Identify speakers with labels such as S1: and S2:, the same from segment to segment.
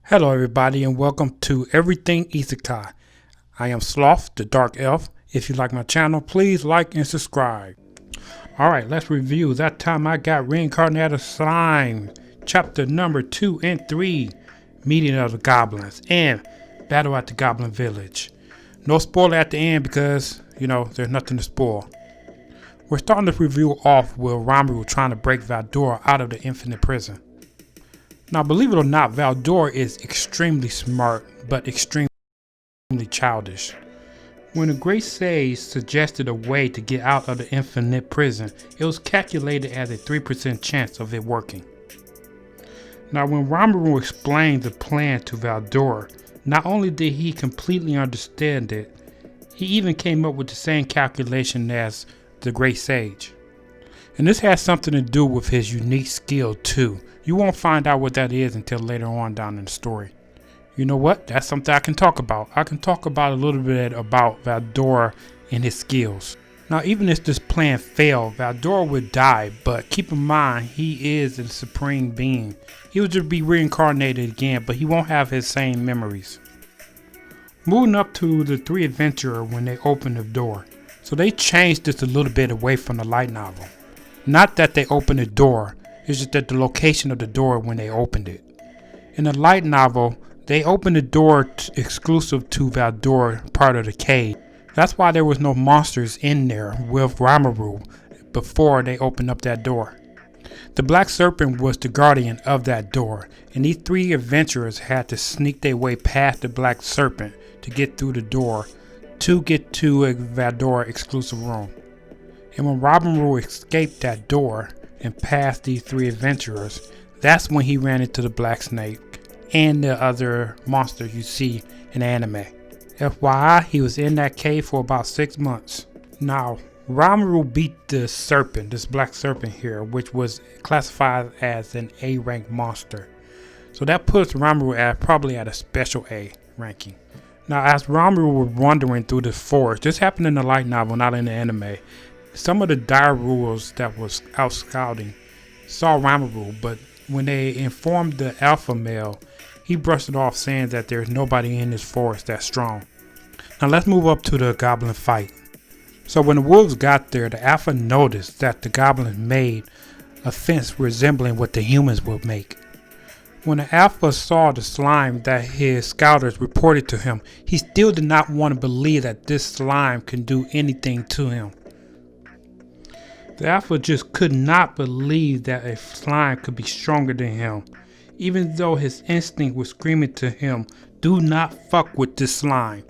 S1: Hello everybody and welcome to Everything Isekai. I am Sloth, the Dark Elf. If you like my channel, please like and subscribe. Alright, let's review That Time I Got Reincarnated Slime, chapter number 2 and 3, Meeting of the Goblins, and Battle at the Goblin Village. No spoiler at the end because, there's nothing to spoil. We're starting this review off with Ronru trying to break Valdora out of the infinite prison. Now, believe it or not, Valdora is extremely smart, but extremely childish. When the Great Sage suggested a way to get out of the infinite prison, it was calculated as a 3% chance of it working. Now, when Ronru explained the plan to Valdora, not only did he completely understand it, he even came up with the same calculation as the Great Sage. And this has something to do with his unique skill too. You won't find out what that is until later on down in the story. You know what? That's something I can talk about. I can talk about a little bit about Valdora and his skills. Now, even if this plan failed, Valdora would die, but keep in mind, he is a supreme being. He will just be reincarnated again, but he won't have his same memories. Moving up to the three adventurers when they open the door. So they changed this a little bit away from the light novel. Not that they opened the door, it's just that the location of the door when they opened it. In the light novel, they opened the door exclusive to Valdora, part of the cave. That's why there was no monsters in there with Ronru before they opened up that door. The Black Serpent was the guardian of that door, and these three adventurers had to sneak their way past the Black Serpent to get through the door to get to a Valdora exclusive room. And when Ronru escaped that door and passed these three adventurers, that's when he ran into the Black Snake and the other monsters you see in the anime. FYI, he was in that cave for about 6 months. Now, Ronru beat the serpent, this Black Serpent here, which was classified as an A rank monster. So that puts Ronru probably at a special A ranking. Now, as Ronru was wandering through the forest, this happened in the light novel, not in the anime. Some of the dire rules that was out scouting saw Ronru, but when they informed the alpha male, he brushed it off saying that there's nobody in this forest that's strong. Now let's move up to the goblin fight. So when the wolves got there, the alpha noticed that the goblins made a fence resembling what the humans would make. When the alpha saw the slime that his scouters reported to him, he still did not want to believe that this slime can do anything to him. The alpha just could not believe that a slime could be stronger than him, even though his instinct was screaming to him, do not fuck with this slime.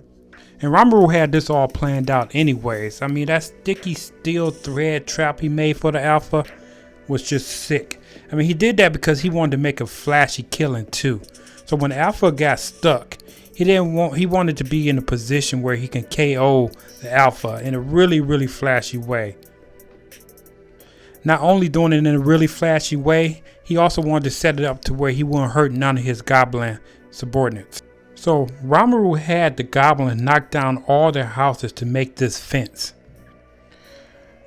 S1: And Ronru had this all planned out anyways. I mean, that sticky steel thread trap he made for the alpha was just sick. I mean, he did that because he wanted to make a flashy killing too. So when the alpha got stuck, he wanted to be in a position where he can KO the alpha in a really flashy way. Not only doing it in a really flashy way, he also wanted to set it up to where he wouldn't hurt none of his goblin subordinates. So Ronru had the goblins knock down all their houses to make this fence.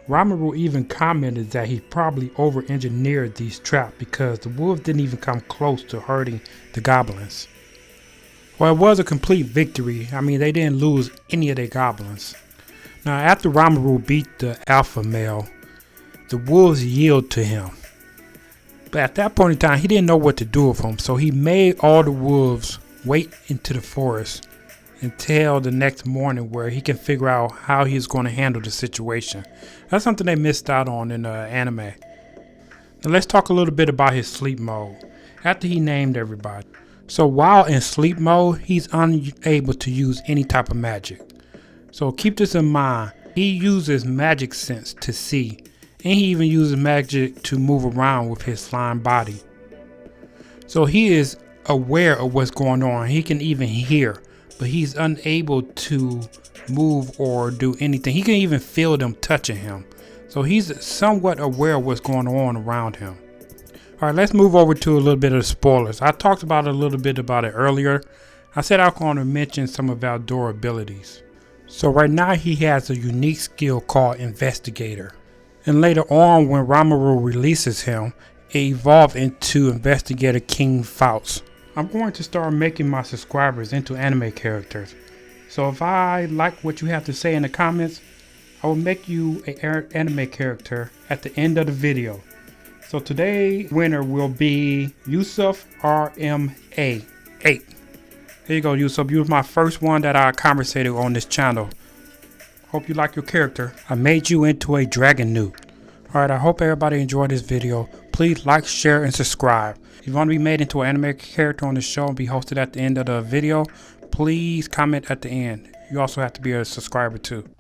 S1: Ronru even commented that he probably over-engineered these traps because the wolves didn't even come close to hurting the goblins. Well, it was a complete victory. I mean, they didn't lose any of their goblins. Now, after Ronru beat the alpha male, the wolves yielded to him. But at that point in time, he didn't know what to do with them, so he made all the wolves wait into the forest until the next morning where he can figure out how he's going to handle the situation. That's something they missed out on in the anime. Now let's talk a little bit about his sleep mode after he named everybody. So while in sleep mode, he's unable to use any type of magic. So keep this in mind. He uses magic sense to see, and he even uses magic to move around with his slime body. So he is aware of what's going on. He can even hear, but he's unable to move or do anything. He can even feel them touching him. So he's somewhat aware of what's going on around him. Alright, let's move over to a little bit of the spoilers. I talked about a little bit about it earlier. I said I was going to mention some of Valdora's abilities. So right now he has a unique skill called Investigator. And later on, when Ronru releases him, it evolved into Investigator King Faust. I'm going to start making my subscribers into anime characters. So if I like what you have to say in the comments, I will make you an anime character at the end of the video. So today's winner will be Yusuf RMA 8. Here you go, Yusuf. You was my first one that I conversated on this channel. Hope you like your character. I made you into a dragon noob. Alright, I hope everybody enjoyed this video. Please like, share, and subscribe. If you want to be made into an anime character on the show and be hosted at the end of the video, please comment at the end. You also have to be a subscriber too.